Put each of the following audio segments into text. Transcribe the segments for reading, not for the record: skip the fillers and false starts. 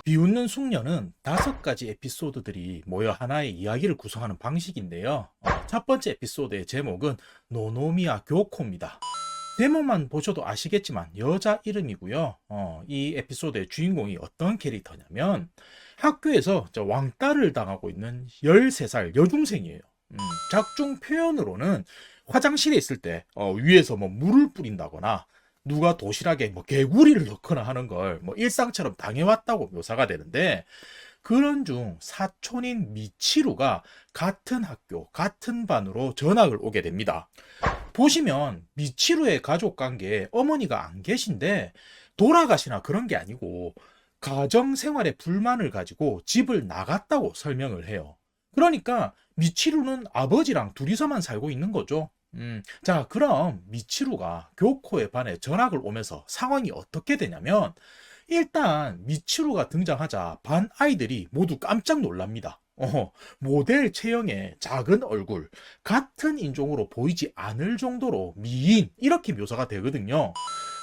비웃는 숙녀는 5가지 에피소드들이 모여 하나의 이야기를 구성하는 방식인데요. 첫 번째 에피소드의 제목은 노노미야 교코입니다. 제목만 보셔도 아시겠지만 여자 이름이고요. 이 에피소드의 주인공이 어떤 캐릭터냐면 학교에서 왕따를 당하고 있는 13살 여중생이에요. 작중 표현으로는 화장실에 있을 때 위에서 뭐 물을 뿌린다거나 누가 도시락에 뭐 개구리를 넣거나 하는 걸 뭐 일상처럼 당해왔다고 묘사가 되는데, 그런 중 사촌인 미치루가 같은 학교, 같은 반으로 전학을 오게 됩니다. 보시면 미치루의 가족 관계에 어머니가 안 계신데 돌아가시나 그런 게 아니고 가정 생활에 불만을 가지고 집을 나갔다고 설명을 해요. 그러니까 미치루는 아버지랑 둘이서만 살고 있는 거죠. 자, 그럼 미치루가 교코의 반에 전학을 오면서 상황이 어떻게 되냐면, 일단 미치루가 등장하자 반 아이들이 모두 깜짝 놀랍니다. 모델 체형의 작은 얼굴, 같은 인종으로 보이지 않을 정도로 미인, 이렇게 묘사가 되거든요.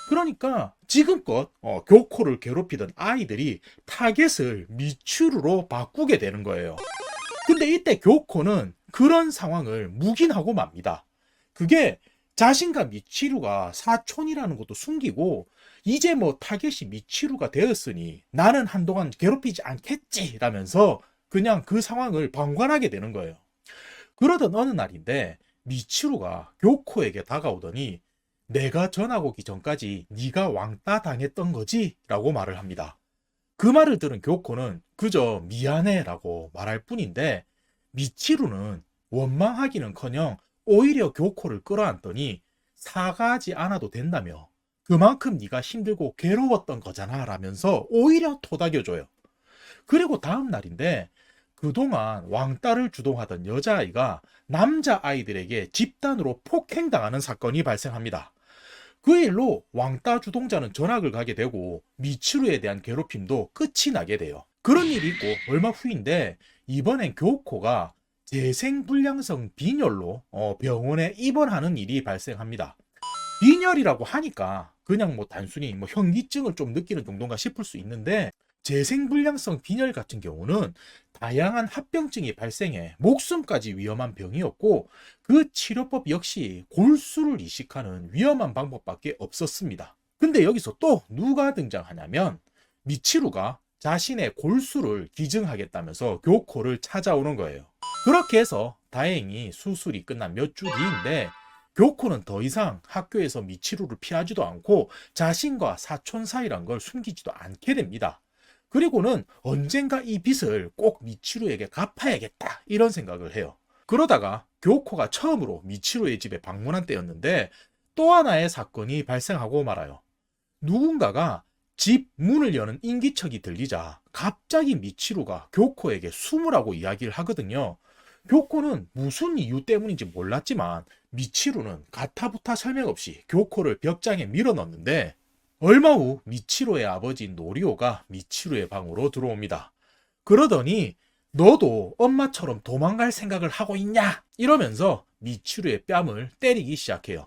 그러니까 지금껏 교코를 괴롭히던 아이들이 타겟을 미치루로 바꾸게 되는 거예요. 근데 이때 교코는 그런 상황을 묵인하고 맙니다. 그게 자신과 미치루가 사촌이라는 것도 숨기고, 이제 뭐 타겟이 미치루가 되었으니 나는 한동안 괴롭히지 않겠지 라면서 그냥 그 상황을 방관하게 되는 거예요. 그러던 어느 날인데 미치루가 교코에게 다가오더니 내가 전학 오기 전까지 네가 왕따 당했던 거지? 라고 말을 합니다. 그 말을 들은 교코는 그저 미안해 라고 말할 뿐인데, 미치루는 원망하기는커녕 오히려 교코를 끌어안더니 사과하지 않아도 된다며, 그만큼 네가 힘들고 괴로웠던 거잖아 라면서 오히려 토닥여줘요. 그리고 다음 날인데 그동안 왕따를 주동하던 여자아이가 남자아이들에게 집단으로 폭행당하는 사건이 발생합니다. 그 일로 왕따 주동자는 전학을 가게 되고 미츠루에 대한 괴롭힘도 끝이 나게 돼요. 그런 일이 있고 얼마 후인데 이번엔 교코가 재생불량성 빈혈로 병원에 입원하는 일이 발생합니다. 빈혈이라고 하니까 그냥 뭐 단순히 뭐 현기증을 좀 느끼는 정도인가 싶을 수 있는데, 재생불량성 빈혈 같은 경우는 다양한 합병증이 발생해 목숨까지 위험한 병이었고, 그 치료법 역시 골수를 이식하는 위험한 방법밖에 없었습니다. 근데 여기서 또 누가 등장하냐면 미치루가 자신의 골수를 기증하겠다면서 교코를 찾아오는 거예요. 그렇게 해서 다행히 수술이 끝난 몇 주 뒤인데 교코는 더 이상 학교에서 미치루를 피하지도 않고 자신과 사촌 사이란 걸 숨기지도 않게 됩니다. 그리고는 언젠가 이 빚을 꼭 미치루에게 갚아야겠다 이런 생각을 해요. 그러다가 교코가 처음으로 미치루의 집에 방문한 때였는데 또 하나의 사건이 발생하고 말아요. 누군가가 집 문을 여는 인기척이 들리자 갑자기 미치루가 교코에게 숨으라고 이야기를 하거든요. 교코는 무슨 이유 때문인지 몰랐지만 미치루는 가타부타 설명 없이 교코를 벽장에 밀어넣는데, 얼마 후 미치루의 아버지인 노리오가 미치루의 방으로 들어옵니다. 그러더니 너도 엄마처럼 도망갈 생각을 하고 있냐? 이러면서 미치루의 뺨을 때리기 시작해요.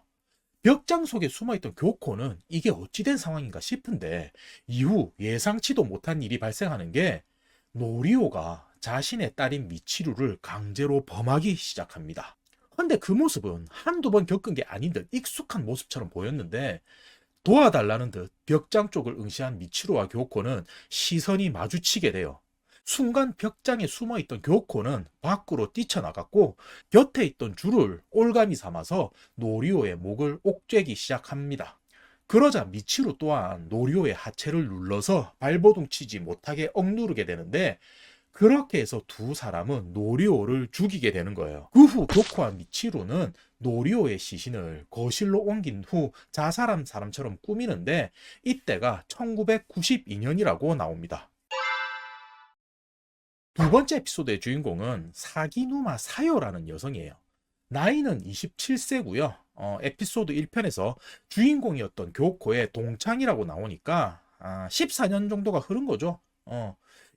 벽장 속에 숨어있던 교코는 이게 어찌된 상황인가 싶은데 이후 예상치도 못한 일이 발생하는 게, 노리오가 자신의 딸인 미치루를 강제로 범하기 시작합니다. 근데 그 모습은 한두 번 겪은 게 아닌 듯 익숙한 모습처럼 보였는데, 도와달라는 듯 벽장 쪽을 응시한 미치루와 교코는 시선이 마주치게 돼요. 순간 벽장에 숨어있던 교코는 밖으로 뛰쳐나갔고 곁에 있던 줄을 올가미 삼아서 노리오의 목을 옥죄기 시작합니다. 그러자 미치루 또한 노리오의 하체를 눌러서 발버둥 치지 못하게 억누르게 되는데, 그렇게 해서 두 사람은 노리오를 죽이게 되는 거예요. 그 후 교코와 미치루는 노리오의 시신을 거실로 옮긴 후 자살한 사람처럼 꾸미는데, 이때가 1992년이라고 나옵니다. 두 번째 에피소드의 주인공은 사기누마 사요라는 여성이에요. 나이는 27세고요. 에피소드 1편에서 주인공이었던 교코의 동창이라고 나오니까 14년 정도가 흐른 거죠.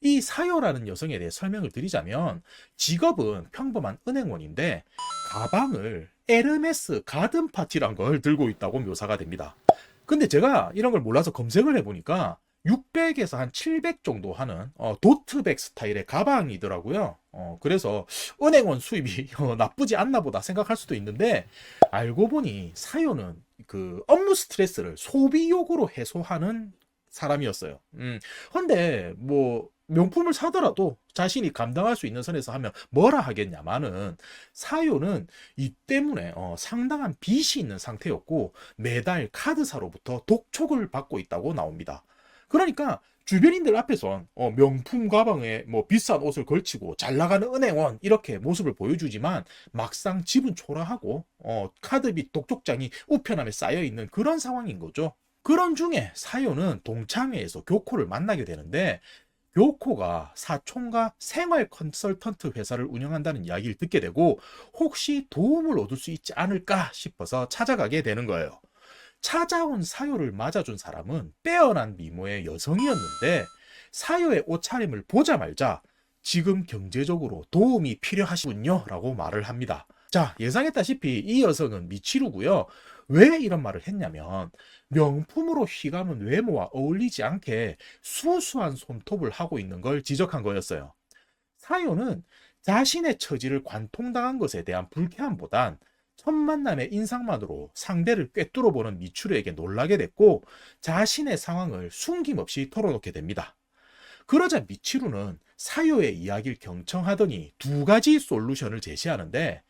이 사요라는 여성에 대해 설명을 드리자면 직업은 평범한 은행원인데 가방을 에르메스 가든 파티란 걸 들고 있다고 묘사가 됩니다. 근데 제가 이런 걸 몰라서 검색을 해보니까 600에서 한 700 정도 하는 도트백 스타일의 가방이더라고요. 그래서 은행원 수입이 나쁘지 않나 보다 생각할 수도 있는데, 알고 보니 사요는 그 업무 스트레스를 소비욕으로 해소하는 사람이었어요. 근데 뭐 명품을 사더라도 자신이 감당할 수 있는 선에서 하면 뭐라 하겠냐마는, 사요는 이 때문에 상당한 빚이 있는 상태였고 매달 카드사로부터 독촉을 받고 있다고 나옵니다. 그러니까 주변인들 앞에선 명품 가방에 뭐 비싼 옷을 걸치고 잘 나가는 은행원 이렇게 모습을 보여주지만, 막상 집은 초라하고 카드빚 독촉장이 우편함에 쌓여 있는 그런 상황인 거죠. 그런 중에 사요는 동창회에서 교코를 만나게 되는데, 교코가 사촌과 생활 컨설턴트 회사를 운영한다는 이야기를 듣게 되고, 혹시 도움을 얻을 수 있지 않을까 싶어서 찾아가게 되는 거예요. 찾아온 사요를 맞아준 사람은 빼어난 미모의 여성이었는데, 사요의 옷차림을 보자마자 지금 경제적으로 도움이 필요하시군요 라고 말을 합니다. 자, 예상했다시피 이 여성은 미치루고요. 왜 이런 말을 했냐면, 명품으로 휘감은 외모와 어울리지 않게 수수한 손톱을 하고 있는 걸 지적한 거였어요. 사요는 자신의 처지를 관통당한 것에 대한 불쾌함보단 첫 만남의 인상만으로 상대를 꿰뚫어 보는 미추루에게 놀라게 됐고, 자신의 상황을 숨김없이 털어놓게 됩니다. 그러자 미치루는 사요의 이야기를 경청하더니 두 가지 솔루션을 제시하는데,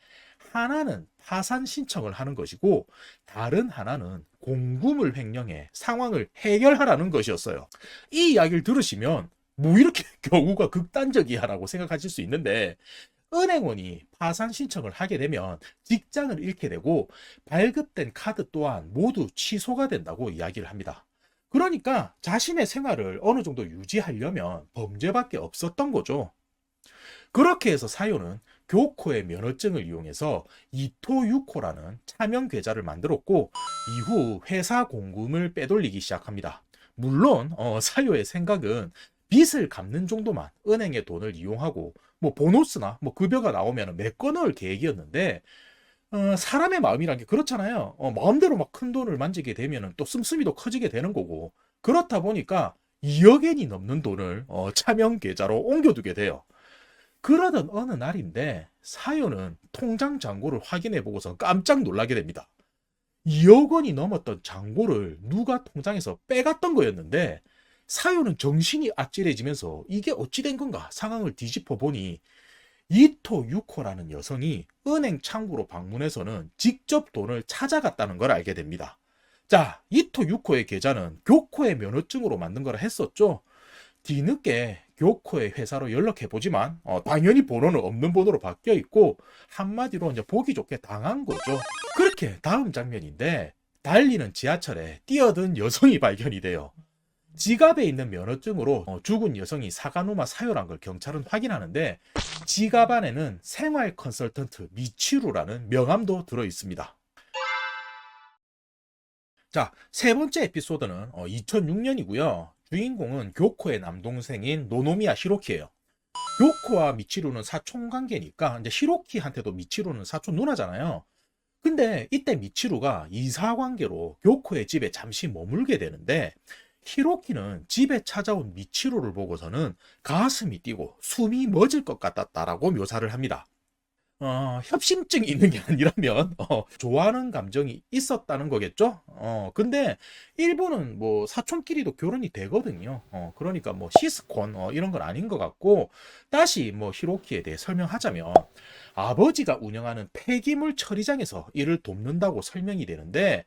하나는 파산 신청을 하는 것이고 다른 하나는 공금을 횡령해 상황을 해결하라는 것이었어요. 이 이야기를 들으시면 뭐 이렇게 경우가 극단적이야라고 생각하실 수 있는데, 은행원이 파산 신청을 하게 되면 직장을 잃게 되고 발급된 카드 또한 모두 취소가 된다고 이야기를 합니다. 그러니까 자신의 생활을 어느 정도 유지하려면 범죄밖에 없었던 거죠. 그렇게 해서 사요는 교코의 면허증을 이용해서 이토유코라는 차명 계좌를 만들었고, 이후 회사 공금을 빼돌리기 시작합니다. 물론 사요의 생각은 빚을 갚는 정도만 은행의 돈을 이용하고 뭐 보너스나 뭐 급여가 나오면 메꿔 넣을 계획이었는데, 사람의 마음이란 게 그렇잖아요. 마음대로 막 큰 돈을 만지게 되면 또 씀씀이도 커지게 되는 거고, 그렇다 보니까 2억 엔이 넘는 돈을 차명 계좌로 옮겨두게 돼요. 그러던 어느 날인데 사요는 통장 잔고를 확인해 보고서 깜짝 놀라게 됩니다. 2억 원이 넘었던 잔고를 누가 통장에서 빼갔던 거였는데, 사요는 정신이 아찔해지면서 이게 어찌 된 건가 상황을 뒤집어 보니, 이토 유코라는 여성이 은행 창구로 방문해서는 직접 돈을 찾아갔다는 걸 알게 됩니다. 자, 이토 유코의 계좌는 교코의 면허증으로 만든 거라 했었죠. 뒤늦게 교코의 회사로 연락해 보지만 당연히 번호는 없는 번호로 바뀌어 있고, 한마디로 이제 보기 좋게 당한 거죠. 그렇게 다음 장면인데, 달리는 지하철에 뛰어든 여성이 발견이 돼요. 지갑에 있는 면허증으로 죽은 여성이 사가누마 사요란 걸 경찰은 확인하는데, 지갑 안에는 생활 컨설턴트 미치루라는 명함도 들어 있습니다. 자, 세 번째 에피소드는 2006년이고요. 주인공은 교코의 남동생인 노노미야 히로키예요. 교코와 미치루는 사촌 관계니까 이제 히로키한테도 미치루는 사촌 누나잖아요. 근데 이때 미치루가 이사 관계로 교코의 집에 잠시 머물게 되는데, 히로키는 집에 찾아온 미치루를 보고서는 가슴이 뛰고 숨이 멎을 것 같았다라고 묘사를 합니다. 협심증이 있는 게 아니라면 좋아하는 감정이 있었다는 거겠죠. 근데 일본은 뭐 사촌끼리도 결혼이 되거든요. 그러니까 뭐 시스콘 이런 건 아닌 것 같고, 다시 뭐 히로키에 대해 설명하자면, 아버지가 운영하는 폐기물 처리장에서 일을 돕는다고 설명이 되는데,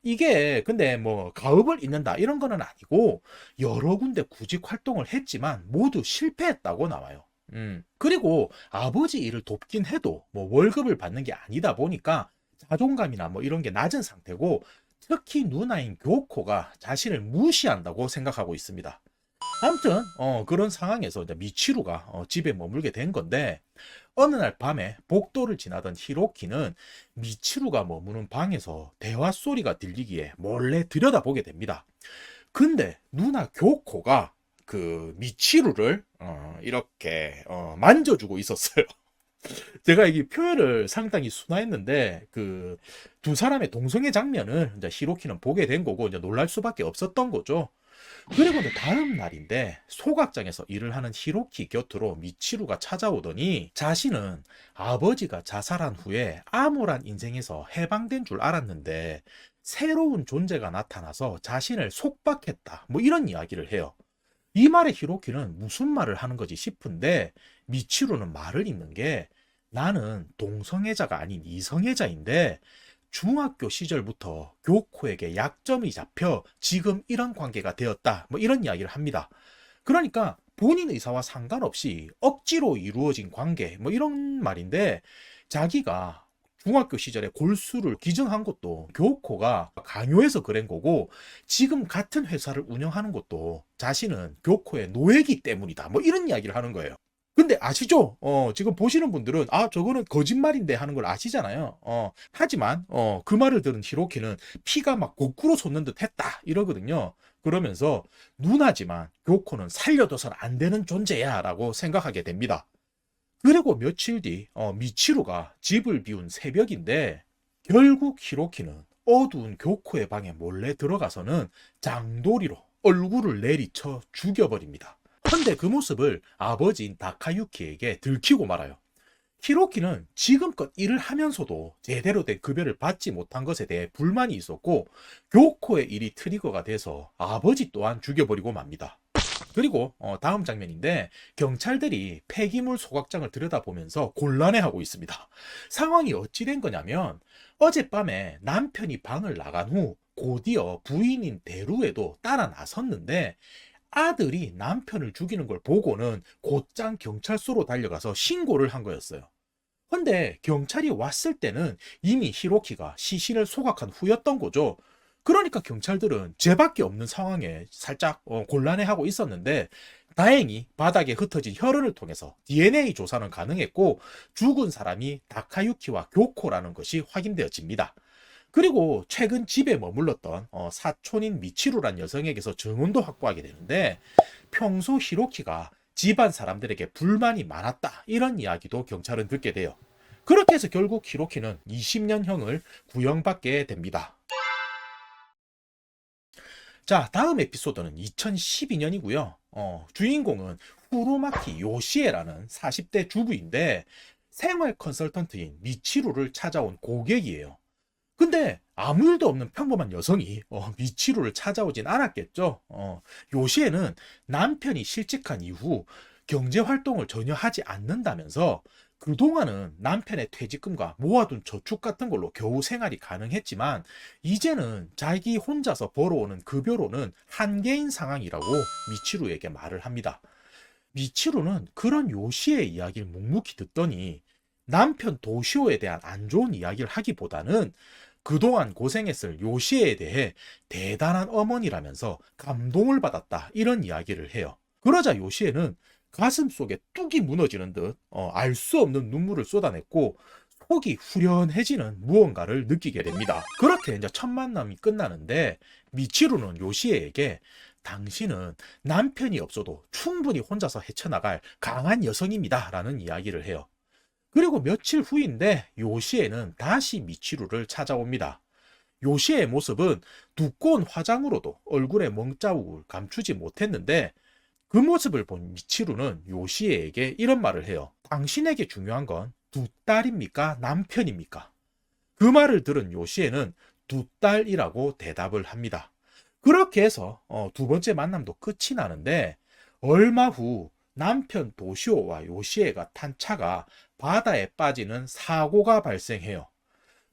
이게 근데 뭐 가업을 잇는다 이런 거는 아니고, 여러 군데 구직 활동을 했지만 모두 실패했다고 나와요. 그리고 아버지 일을 돕긴 해도 뭐 월급을 받는 게 아니다 보니까 자존감이나 뭐 이런 게 낮은 상태고, 특히 누나인 교코가 자신을 무시한다고 생각하고 있습니다. 아무튼 그런 상황에서 이제 미치루가 집에 머물게 된 건데, 어느 날 밤에 복도를 지나던 히로키는 미치루가 머무는 방에서 대화 소리가 들리기에 몰래 들여다보게 됩니다. 근데 누나 교코가 그 미치루를 이렇게 만져주고 있었어요. 제가 이 표현을 상당히 순화했는데, 그 두 사람의 동성애 장면을 이제 히로키는 보게 된 거고 이제 놀랄 수밖에 없었던 거죠. 그리고 이제 다음 날인데 소각장에서 일을 하는 히로키 곁으로 미치루가 찾아오더니 자신은 아버지가 자살한 후에 암울한 인생에서 해방된 줄 알았는데 새로운 존재가 나타나서 자신을 속박했다. 뭐 이런 이야기를 해요. 이 말에 히로키는 무슨 말을 하는 거지 싶은데 미치루는 말을 잇는 게 나는 동성애자가 아닌 이성애자인데 중학교 시절부터 교코에게 약점이 잡혀 지금 이런 관계가 되었다. 뭐 이런 이야기를 합니다. 그러니까 본인 의사와 상관없이 억지로 이루어진 관계 뭐 이런 말인데 자기가 중학교 시절에 골수를 기증한 것도 교코가 강요해서 그런 거고 지금 같은 회사를 운영하는 것도 자신은 교코의 노예이기 때문이다. 뭐 이런 이야기를 하는 거예요. 근데 아시죠? 지금 보시는 분들은 저거는 거짓말인데 하는 걸 아시잖아요. 하지만 그 말을 들은 히로키는 피가 막 거꾸로 솟는 듯 했다 이러거든요. 그러면서 누나지만 교코는 살려둬선 안 되는 존재야 라고 생각하게 됩니다. 그리고 며칠 뒤 미치루가 집을 비운 새벽인데 결국 히로키는 어두운 교코의 방에 몰래 들어가서는 장도리로 얼굴을 내리쳐 죽여버립니다. 헌데 그 모습을 아버지인 다카유키에게 들키고 말아요. 히로키는 지금껏 일을 하면서도 제대로 된 급여를 받지 못한 것에 대해 불만이 있었고 교코의 일이 트리거가 돼서 아버지 또한 죽여버리고 맙니다. 그리고 다음 장면인데 경찰들이 폐기물 소각장을 들여다보면서 곤란해하고 있습니다. 상황이 어찌 된 거냐면 어젯밤에 남편이 방을 나간 후 곧이어 부인인 대루에도 따라 나섰는데 아들이 남편을 죽이는 걸 보고는 곧장 경찰서로 달려가서 신고를 한 거였어요. 근데 경찰이 왔을 때는 이미 히로키가 시신을 소각한 후였던 거죠. 그러니까 경찰들은 죄밖에 없는 상황에 살짝 곤란해하고 있었는데 다행히 바닥에 흩어진 혈흔을 통해서 DNA 조사는 가능했고 죽은 사람이 다카유키와 교코라는 것이 확인되어집니다. 그리고 최근 집에 머물렀던 사촌인 미치루란 여성에게서 증언도 확보하게 되는데 평소 히로키가 집안 사람들에게 불만이 많았다 이런 이야기도 경찰은 듣게 돼요. 그렇게 해서 결국 히로키는 20년형을 구형받게 됩니다. 자, 다음 에피소드는 2012년이고요. 주인공은 후루마키 요시에라는 40대 주부인데 생활 컨설턴트인 미치루를 찾아온 고객이에요. 근데 아무 일도 없는 평범한 여성이 미치루를 찾아오진 않았겠죠. 요시에는 남편이 실직한 이후 경제 활동을 전혀 하지 않는다면서 그동안은 남편의 퇴직금과 모아둔 저축 같은 걸로 겨우 생활이 가능했지만 이제는 자기 혼자서 벌어오는 급여로는 한계인 상황이라고 미치루에게 말을 합니다. 미치루는 그런 요시의 이야기를 묵묵히 듣더니 남편 도시오에 대한 안 좋은 이야기를 하기보다는 그동안 고생했을 요시에 대해 대단한 어머니라면서 감동을 받았다 이런 이야기를 해요. 그러자 요시에는 가슴 속에 뚝이 무너지는 듯 알 수 없는 눈물을 쏟아냈고 속이 후련해지는 무언가를 느끼게 됩니다. 그렇게 이제 첫 만남이 끝나는데 미치루는 요시에에게 당신은 남편이 없어도 충분히 혼자서 헤쳐나갈 강한 여성입니다 라는 이야기를 해요. 그리고 며칠 후인데 요시에는 다시 미치루를 찾아옵니다. 요시의 모습은 두꺼운 화장으로도 얼굴의 멍자국을 감추지 못했는데 그 모습을 본 미치루는 요시에에게 이런 말을 해요. 당신에게 중요한 건 두 딸입니까? 남편입니까? 그 말을 들은 요시에는 두 딸이라고 대답을 합니다. 그렇게 해서 두 번째 만남도 끝이 나는데 얼마 후 남편 도시오와 요시에가 탄 차가 바다에 빠지는 사고가 발생해요.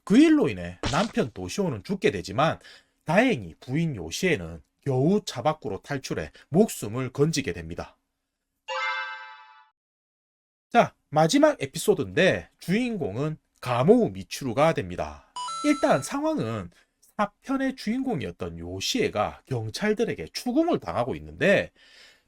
그 일로 인해 남편 도시오는 죽게 되지만 다행히 부인 요시에는 겨우 차 밖으로 탈출해 목숨을 건지게 됩니다. 자, 마지막 에피소드인데 주인공은 가모우 미추루가 됩니다. 일단 상황은 4편의 주인공이었던 요시에가 경찰들에게 추궁을 당하고 있는데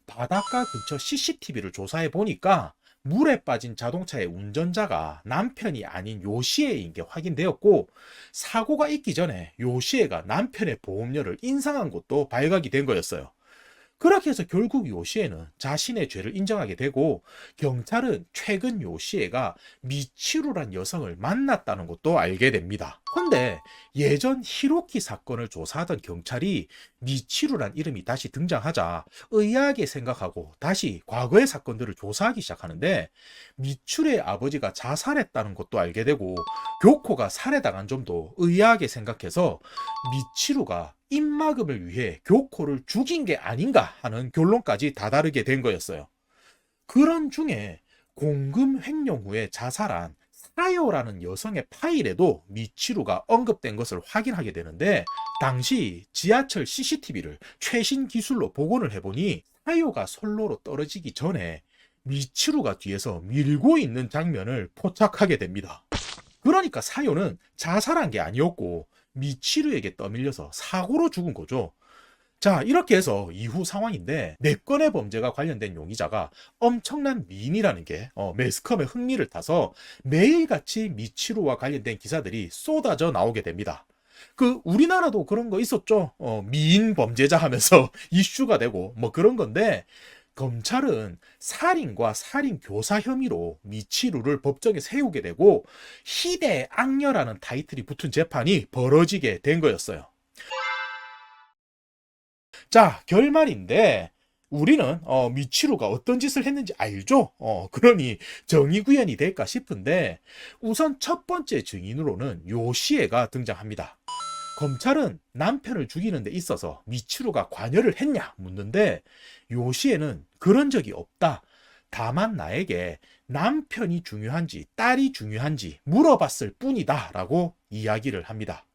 바닷가 근처 CCTV를 조사해 보니까 물에 빠진 자동차의 운전자가 남편이 아닌 요시에인 게 확인되었고 사고가 있기 전에 요시에가 남편의 보험료를 인상한 것도 발각이 된 거였어요. 그렇게 해서 결국 요시에는 자신의 죄를 인정하게 되고 경찰은 최근 요시에가 미치루란 여성을 만났다는 것도 알게 됩니다. 근데 예전 히로키 사건을 조사하던 경찰이 미치루란 이름이 다시 등장하자 의아하게 생각하고 다시 과거의 사건들을 조사하기 시작하는데 미치루의 아버지가 자살했다는 것도 알게 되고 교코가 살해당한 점도 의아하게 생각해서 미치루가 입막음을 위해 교코를 죽인 게 아닌가 하는 결론까지 다다르게 된 거였어요. 그런 중에 공금 횡령 후에 자살한 사요라는 여성의 파일에도 미치루가 언급된 것을 확인하게 되는데 당시 지하철 CCTV를 최신 기술로 복원을 해보니 사요가 선로로 떨어지기 전에 미치루가 뒤에서 밀고 있는 장면을 포착하게 됩니다. 그러니까 사요는 자살한 게 아니었고 미치루에게 떠밀려서 사고로 죽은 거죠. 자, 이렇게 해서 이후 상황인데 4건의 범죄가 관련된 용의자가 엄청난 미인이라는 게 매스컴의 흥미를 타서 매일같이 미치루와 관련된 기사들이 쏟아져 나오게 됩니다. 우리나라도 그런 거 있었죠. 미인 범죄자 하면서 이슈가 되고 뭐 그런 건데 검찰은 살인과 살인 교사 혐의로 미치루를 법정에 세우게 되고 희대의 악녀라는 타이틀이 붙은 재판이 벌어지게 된 거였어요. 자, 결말인데 우리는 미치루가 어떤 짓을 했는지 알죠? 그러니 정의 구현이 될까 싶은데 우선 첫 번째 증인으로는 요시에가 등장합니다. 검찰은 남편을 죽이는 데 있어서 미치루가 관여를 했냐 묻는데 요시에는 그런 적이 없다. 다만 나에게 남편이 중요한지 딸이 중요한지 물어봤을 뿐이다 라고 이야기를 합니다.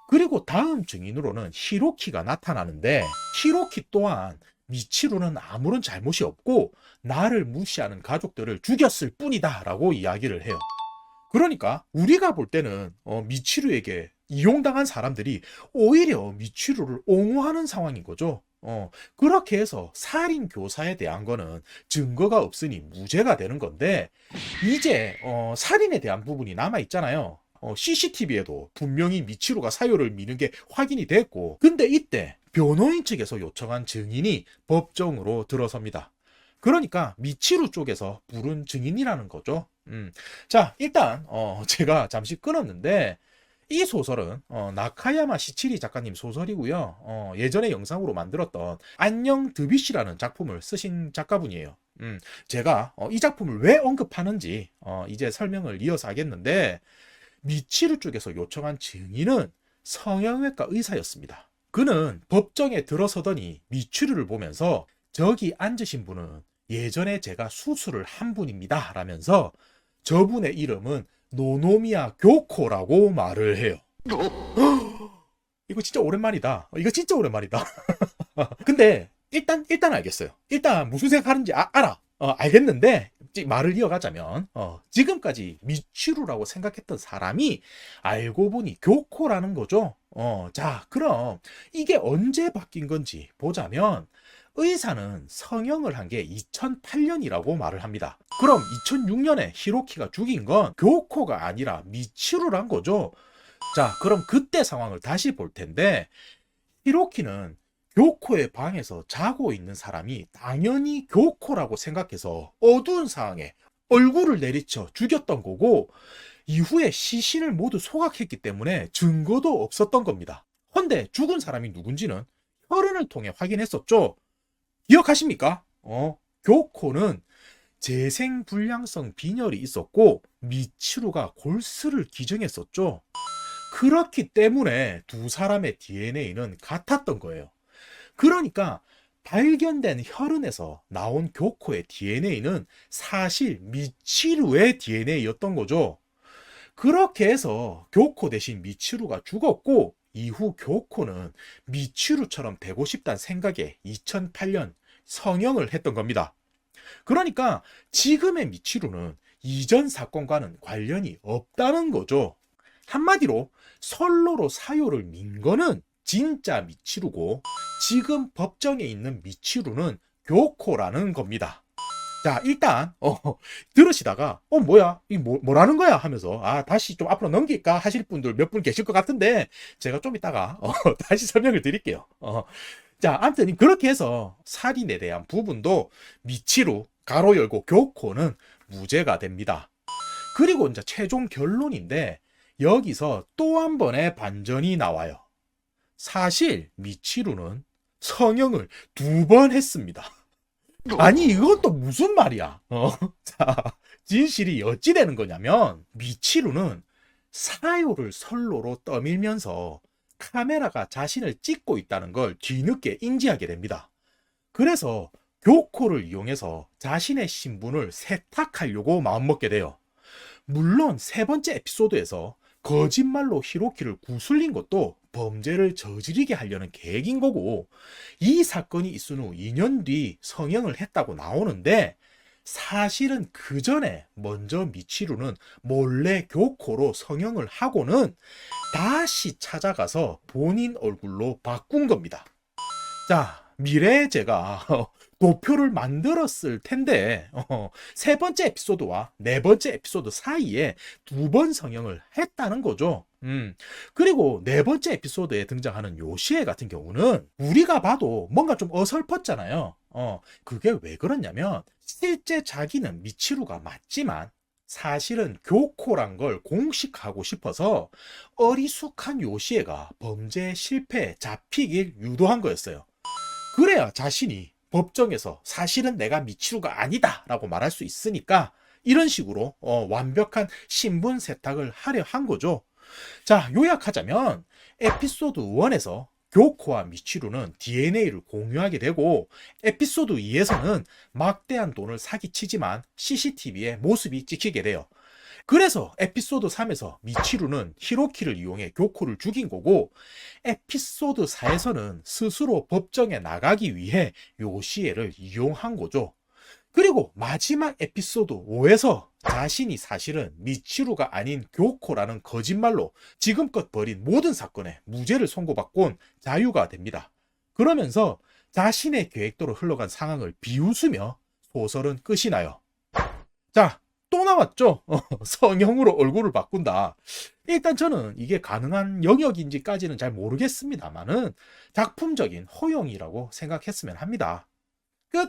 그리고 다음 증인으로는 히로키가 나타나는데 히로키 또한 미치루는 아무런 잘못이 없고 나를 무시하는 가족들을 죽였을 뿐이다 라고 이야기를 해요. 그러니까 우리가 볼 때는 미치루에게 이용당한 사람들이 오히려 미치루를 옹호하는 상황인 거죠. 그렇게 해서 살인 교사에 대한 거는 증거가 없으니 무죄가 되는 건데 이제 살인에 대한 부분이 남아 있잖아요. CCTV에도 분명히 미치루가 사요를 미는 게 확인이 됐고 근데 이때 변호인 측에서 요청한 증인이 법정으로 들어섭니다. 그러니까 미치루 쪽에서 부른 증인이라는 거죠. 자, 일단 제가 잠시 끊었는데 이 소설은 나카야마 시치리 작가님 소설이고요. 예전에 영상으로 만들었던 안녕 드비시라는 작품을 쓰신 작가분이에요. 제가 이 작품을 왜 언급하는지 이제 설명을 이어서 하겠는데 미치루 쪽에서 요청한 증인은 성형외과 의사였습니다. 그는 법정에 들어서더니 미치루를 보면서 저기 앉으신 분은 예전에 제가 수술을 한 분입니다 라면서 저분의 이름은 노노미야 교코라고 말을 해요. 이거 진짜 오랜만이다. 이거 진짜 오랜만이다. 근데 일단 알겠어요. 일단 무슨 생각하는지 알아. 알겠는데 말을 이어가자면 지금까지 미치루라고 생각했던 사람이 알고 보니 교코라는 거죠. 자, 그럼 이게 언제 바뀐 건지 보자면 의사는 성형을 한 게 2008년이라고 말을 합니다. 그럼 2006년에 히로키가 죽인 건 교코가 아니라 미치루란 거죠. 자, 그럼 그때 상황을 다시 볼 텐데 히로키는 교코의 방에서 자고 있는 사람이 당연히 교코라고 생각해서 어두운 상황에 얼굴을 내리쳐 죽였던 거고 이후에 시신을 모두 소각했기 때문에 증거도 없었던 겁니다. 헌데 죽은 사람이 누군지는 혈흔을 통해 확인했었죠. 기억하십니까? 교코는 재생불량성 빈혈이 있었고 미치루가 골수를 기증했었죠. 그렇기 때문에 두 사람의 DNA는 같았던 거예요. 그러니까 발견된 혈흔에서 나온 교코의 DNA는 사실 미치루의 DNA였던 거죠. 그렇게 해서 교코 대신 미치루가 죽었고 이후 교코는 미치루처럼 되고 싶다는 생각에 2008년 성형을 했던 겁니다. 그러니까 지금의 미치루는 이전 사건과는 관련이 없다는 거죠. 한마디로 선로로 사요를 민 거는 진짜 미치루고 지금 법정에 있는 미치루는 교코라는 겁니다. 자, 일단 들으시다가 뭐야 이 뭐라는 거야 하면서 다시 좀 앞으로 넘길까 하실 분들 몇 분 계실 것 같은데 제가 좀 이따가 다시 설명을 드릴게요. 자, 아무튼 그렇게 해서 살인에 대한 부분도 미치루, 가로 열고 교코는 무죄가 됩니다. 그리고 이제 최종 결론인데 여기서 또 한 번의 반전이 나와요. 사실 미치루는 성형을 2번 했습니다. 아니 이건 또 무슨 말이야? 자, 진실이 어찌 되는 거냐면 미치루는 사요를 선로로 떠밀면서 카메라가 자신을 찍고 있다는 걸 뒤늦게 인지하게 됩니다. 그래서 교코를 이용해서 자신의 신분을 세탁하려고 마음먹게 돼요. 물론 세 번째 에피소드에서 거짓말로 히로키를 구슬린 것도 범죄를 저지르게 하려는 계획인 거고, 이 사건이 있은 후 2년 뒤 성형을 했다고 나오는데 사실은 그 전에 먼저 미치루는 몰래 교코로 성형을 하고는 다시 찾아가서 본인 얼굴로 바꾼 겁니다. 자, 미래의 제가 도표를 만들었을 텐데 세 번째 에피소드와 네 번째 에피소드 사이에 2번 성형을 했다는 거죠. 그리고 네 번째 에피소드에 등장하는 요시에 같은 경우는 우리가 봐도 뭔가 좀 어설펐잖아요. 그게 왜 그러냐면 실제 자기는 미치루가 맞지만 사실은 교코란 걸 공식하고 싶어서 어리숙한 요시에가 범죄 실패에 잡히길 유도한 거였어요. 그래야 자신이 법정에서 사실은 내가 미치루가 아니다 라고 말할 수 있으니까 이런 식으로 완벽한 신분 세탁을 하려 한 거죠. 자, 요약하자면 에피소드 1에서 교코와 미치루는 DNA를 공유하게 되고 에피소드 2에서는 막대한 돈을 사기치지만 CCTV에 모습이 찍히게 돼요. 그래서 에피소드 3에서 미치루는 히로키를 이용해 교코를 죽인 거고, 에피소드 4에서는 스스로 법정에 나가기 위해 요시에를 이용한 거죠. 그리고 마지막 에피소드 5에서 자신이 사실은 미치루가 아닌 교코라는 거짓말로 지금껏 벌인 모든 사건에 무죄를 선고받곤 자유가 됩니다. 그러면서 자신의 계획대로 흘러간 상황을 비웃으며 소설은 끝이 나요. 자, 또 나왔죠. 성형으로 얼굴을 바꾼다. 일단 저는 이게 가능한 영역인지까지는 잘 모르겠습니다만은 작품적인 허용이라고 생각했으면 합니다. 끝.